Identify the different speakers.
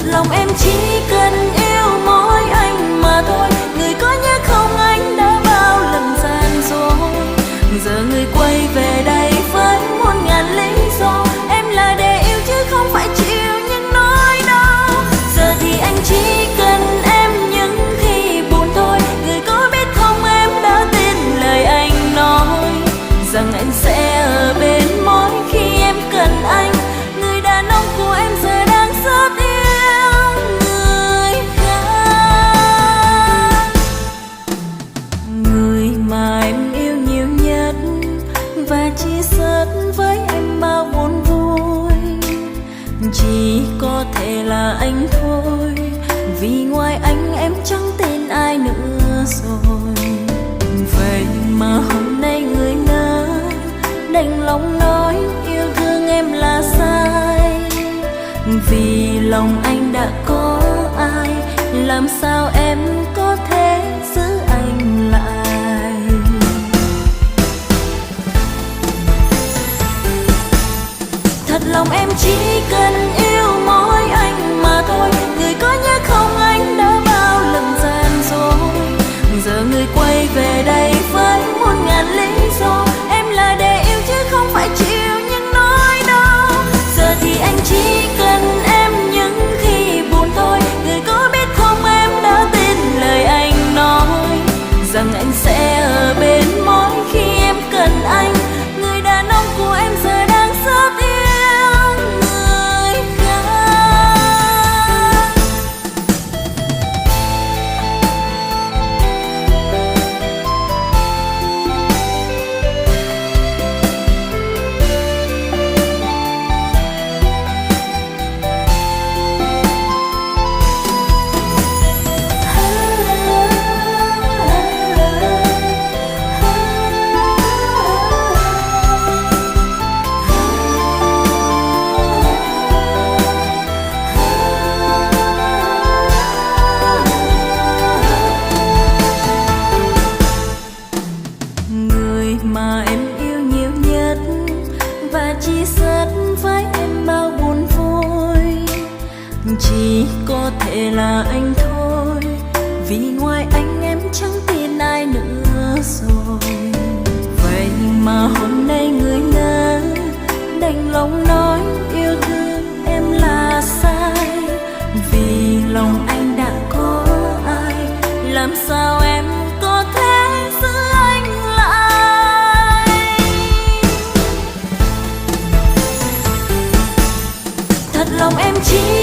Speaker 1: lòng em chỉ cần yêu mỗi anh mà thôi. Người có nhớ không, anh đã bao lần gian dối, giờ người quay về đây với muôn ngàn lý do. Em là để yêu chứ không phải chịu những nỗi đau. Giờ thì anh chỉ cần em những khi buồn thôi. Người có biết không, em đã tin lời anh nói rằng anh sẽ ở bên mỗi khi em cần anh. Người đàn ông của em giờ đang rất yêu người khác. Người mà em yêu nhiều nhất và chia sớt với em bao buồn vui chỉ có thể là anh thôi, vì ngoài anh em chẳng tin ai nữa rồi. Vậy mà hôm nay người ngỡ đành lòng nói yêu thương em là sai, vì lòng anh đã có ai, làm sao em có thể giữ anh lại. Thật lòng em chỉ cần yêu mỗi anh mà thôi. Người có nhớ không, anh đã bao lần gian dối, giờ người quay về đây với muôn ngàn lý do. Em là để yêu chứ không phải chịu những nỗi đau. Giờ thì anh chỉ cần em những khi buồn thôi. Người có biết không, em đã tin lời anh nói rằng anh sẽ ở bên mỗi khi em cần anh. Người đàn ông của em giờ đang rất yêu người khác. Người mà em yêu nhiều nhất và chia sớt với em bao buồn vui chỉ có thể là anh thôi, vì ngoài anh em chẳng tin ai nữa rồi. Vậy mà hôm nay người ngỡ đành lòng nói yêu thương em là sai, vì lòng anh đã có ai, làm sao em có thể giữ anh lại. Thật lòng em chỉ